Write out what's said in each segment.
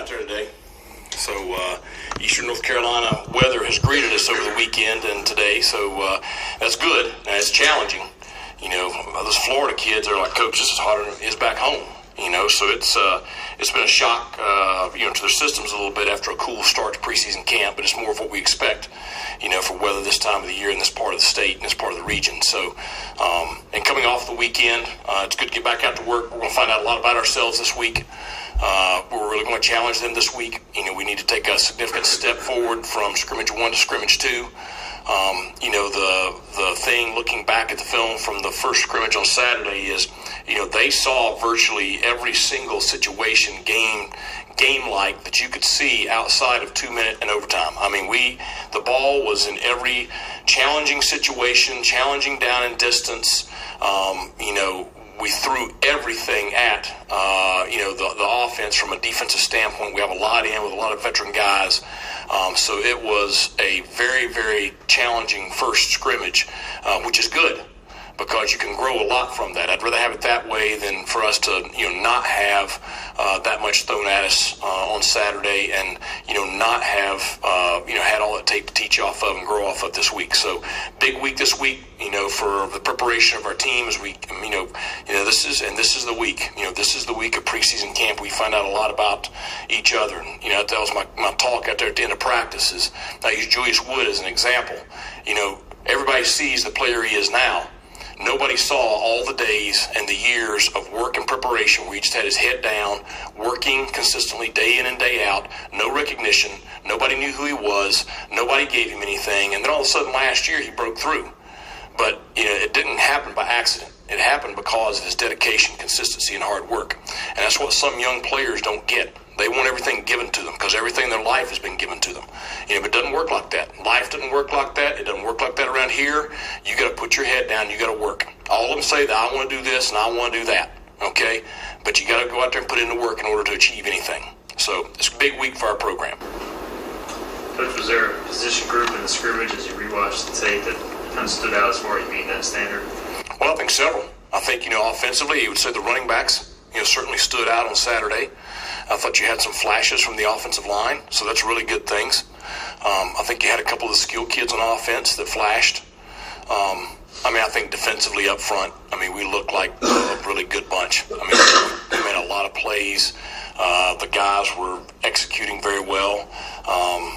there today. So Eastern North Carolina weather has greeted us over the weekend and today, so that's good. Now, it's challenging. You know, those Florida kids are like, Coach, this is hotter than it is back home. You know, so it's been a shock, to their systems a little bit after a cool start to preseason camp, but it's more of what we expect, for weather this time of the year in this part of the state and this part of the region. So, and coming off the weekend, it's good to get back out to work. We're going to find out a lot about ourselves this week. We're really going to challenge them this week. We need to take a significant step forward from scrimmage 1 to scrimmage 2. The thing looking back at the film from the first scrimmage on Saturday is, they saw virtually every single situation game-like that you could see outside of 2-minute and overtime. I mean, the ball was in every challenging situation, challenging down in distance. We threw everything at, the offense from a defensive standpoint. We have a lot in with a lot of veteran guys. So it was a very, very challenging first scrimmage, which is good because you can grow a lot from that. I'd rather have it that way than for us to, not have that much thrown at us on Saturday and, not have, had all that tape to teach off of and grow off of this week. So big week this week, for the preparation of our team as we, this is the week. This is the week of preseason camp. We find out a lot about each other. And, that was my talk out there at the end of practice. I use Julius Wood as an example. Everybody sees the player he is now. Nobody saw all the days and the years of work and preparation where he just had his head down, working consistently day in and day out, no recognition, nobody knew who he was, nobody gave him anything, and then all of a sudden last year he broke through. But it didn't happen by accident. It happened because of his dedication, consistency, and hard work. And that's what some young players don't get. They want everything given to them because everything in their life has been given to them. But it doesn't work like that. Life doesn't work like that. It doesn't work like that around here. You got to put your head down. You got to work. All of them say that I want to do this and I want to do that. Okay? But you got to go out there and put in the work in order to achieve anything. So it's a big week for our program. Coach, was there a position group in the scrimmage as you rewatched the tape that kind of stood out as far as meeting that standard? Well, I think several. I think, offensively, you would say the running backs, certainly stood out on Saturday. I thought you had some flashes from the offensive line, so that's really good things. I think you had a couple of the skill kids on offense that flashed. I think defensively up front, we looked like a really good bunch. We made a lot of plays. The guys were executing very well,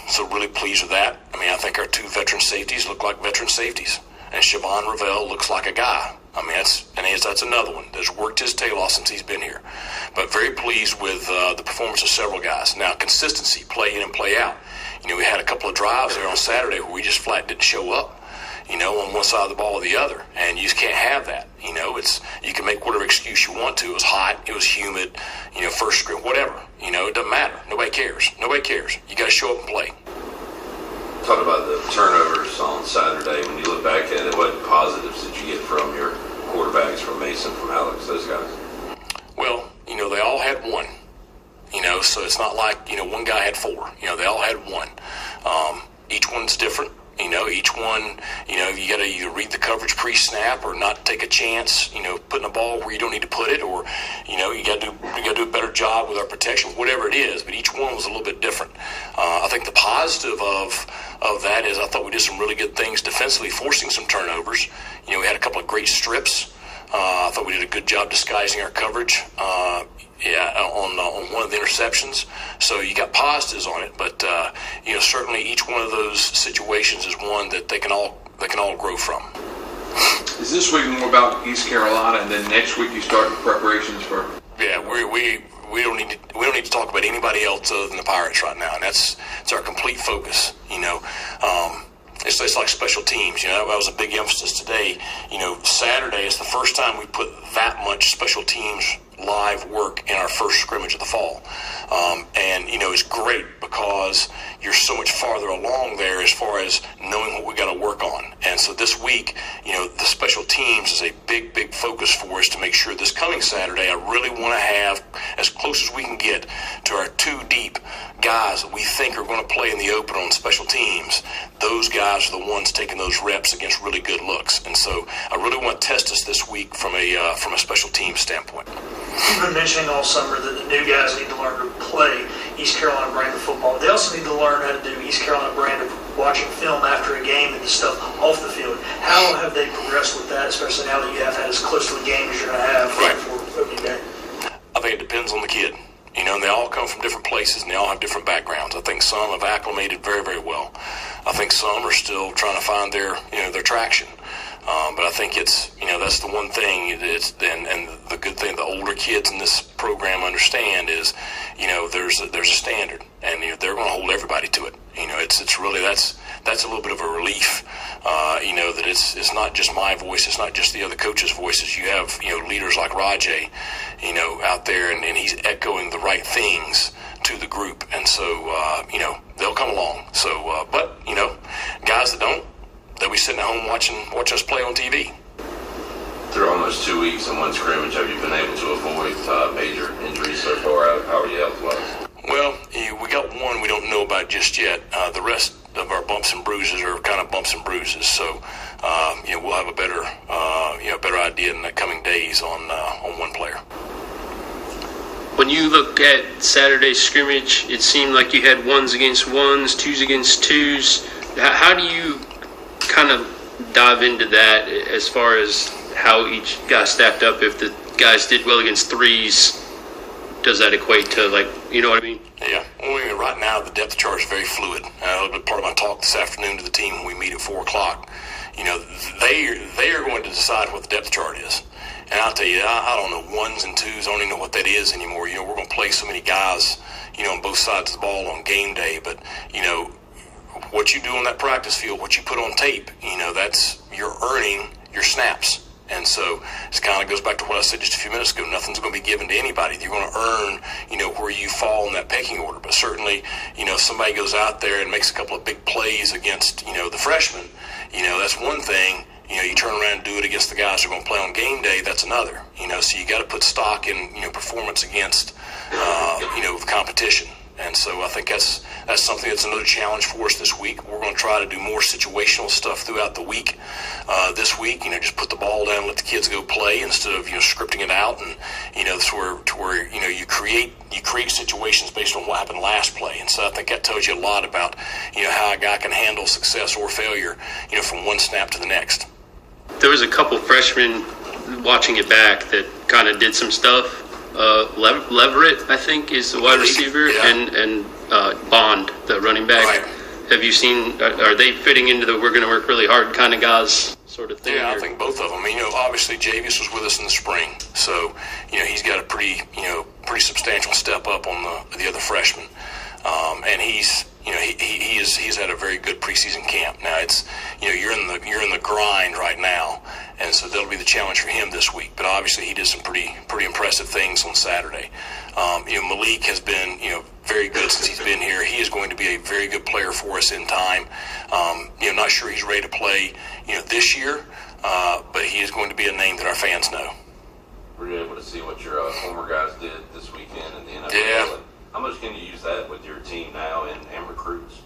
so really pleased with that. I think our 2 veteran safeties look like veteran safeties, and Siobhan Ravel looks like a guy. That's another one that's worked his tail off since he's been here. But very pleased with the performance of several guys. Now, consistency, play in and play out. We had a couple of drives there on Saturday where we just flat didn't show up, on one side of the ball or the other. And you just can't have that. You can make whatever excuse you want to. It was hot. It was humid. First script, whatever. It doesn't matter. Nobody cares. Nobody cares. You got to show up and play. Talk about the turnovers on Saturday. When you look back at it, what positives did you get from your quarterbacks, from Mason, from Alex, those guys? Well, they all had one. So it's not like, one guy had 4. They all had one. Each one's different. Each one, you got to either read the coverage pre-snap or not take a chance, putting a ball where you don't need to put it, or, you got to do a better job with our protection, whatever it is. But each one was a little bit different. I think the positive of that is I thought we did some really good things defensively, forcing some turnovers. We had a couple of great strips. I thought we did a good job disguising our coverage. On one of the interceptions. So you got positives on it, but certainly each one of those situations is one that they can all grow from. Is this week more about East Carolina, and then next week you start preparations for? Yeah, we don't need to talk about anybody else other than the Pirates right now, and it's our complete focus. It's like special teams. That was a big emphasis today. Saturday is the first time we put that much special teams live work in our first scrimmage of the fall. And it's great because you're so much farther along there as far as knowing what we got to work on. And so this week, the special teams is a big, big focus for us to make sure this coming Saturday, I really want to have as close as we can get to our 2 deep guys that we think are going to play in the open on special teams. Those guys are the ones taking those reps against really good looks. And so I really want to test us this week from a special teams standpoint. You've been mentioning all summer that the new guys need to learn to play East Carolina brand of football. They also need to learn how to do East Carolina brand of watching film after a game and stuff off the field. How have they progressed with that, especially now that you have had as close to a game as you're going to have for opening day? I think it depends on the kid. You know, and they all come from different places, and they all have different backgrounds. I think some have acclimated very, very well. I think some are still trying to find their traction. But I think it's, that's the one thing. And the good thing the older kids in this program understand is, there's a standard, and they're going to hold everybody to it. It's really that's a little bit of a relief. That it's not just my voice, it's not just the other coaches' voices. You have leaders like Rajay, out there, and he's echoing the right things to the group, and so they'll come along. So, but guys that don't, they'll be sitting at home watching us play on TV. Through almost 2 weeks and one scrimmage, have you been able to avoid major injuries so far? How are you health-wise? Well, we got one we don't know about just yet. The rest of our bumps and bruises are kind of bumps and bruises. So, we'll have a better idea in the coming days on one player. When you look at Saturday's scrimmage, it seemed like you had ones against ones, twos against twos. How do you kind of dive into that as far as how each guy stacked up? If the guys did well against threes, does that equate to, you know what I mean? Yeah. Well, right now, the depth chart is very fluid. A little bit part of my talk this afternoon to the team when we meet at 4 o'clock. They are going to decide what the depth chart is. And I'll tell you, I don't know ones and twos. I don't even know what that is anymore. We're going to play so many guys, on both sides of the ball on game day. But, what you do on that practice field, what you put on tape, that's you're earning your snaps. And so it kind of goes back to what I said just a few minutes ago. Nothing's going to be given to anybody. You're going to earn, where you fall in that pecking order. But certainly, if somebody goes out there and makes a couple of big plays against, the freshmen, that's one thing. You turn around and do it against the guys who are going to play on game day, that's another. So you got to put stock in, performance against, the competition. And so I think that's something that's another challenge for us this week. We're going to try to do more situational stuff throughout the week. This week, just put the ball down, let the kids go play instead of scripting it out. And that's where you create situations based on what happened last play. And so I think that tells you a lot about how a guy can handle success or failure from one snap to the next. There was a couple freshmen watching it back that kind of did some stuff. Leverett, I think, is the wide receiver, yeah. and Bond, the running back. Right. Have you seen? Are they fitting into the we're going to work really hard kind of guys sort of thing? Yeah, I think both of them. Obviously Javius was with us in the spring, so he's got a pretty substantial step up on the other freshmen, and he's had a very good preseason camp. Now it's you're in the grind right now, and so that'll be the challenge for him this week. But obviously he did some pretty impressive things on Saturday. Malik has been very good since he's been here. He is going to be a very good player for us in time. Not sure he's ready to play this year, but he is going to be a name that our fans know. Were you able to see what your former guys did this weekend in the NFL? Yeah. How much can you use that with your team now and recruits?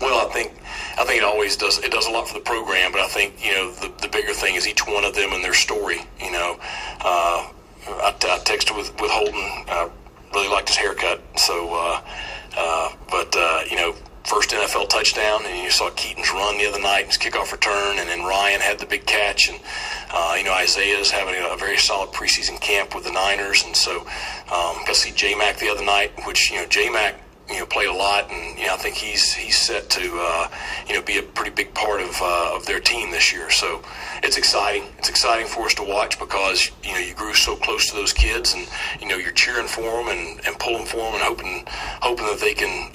Well, I think it always does. It does a lot for the program, but I think the bigger thing is each one of them and their story. I texted with Holden. Really liked his haircut. So, first NFL touchdown, and you saw Keaton's run the other night, his kickoff return, and then Ryan had the big catch, and Isaiah's having a very solid preseason camp with the Niners, and so got to see J-Mac the other night, which J-Mac played a lot, and I think he's set to be a pretty big part of their team this year. So it's exciting. It's exciting for us to watch because you grew so close to those kids, and you're cheering for them and pulling for them and hoping that they can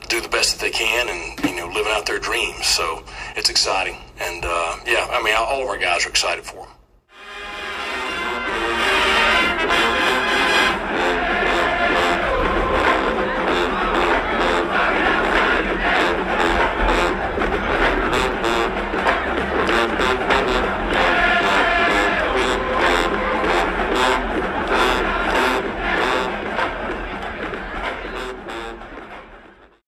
do the best that they can and living out their dreams. So it's exciting, and all of our guys are excited for them.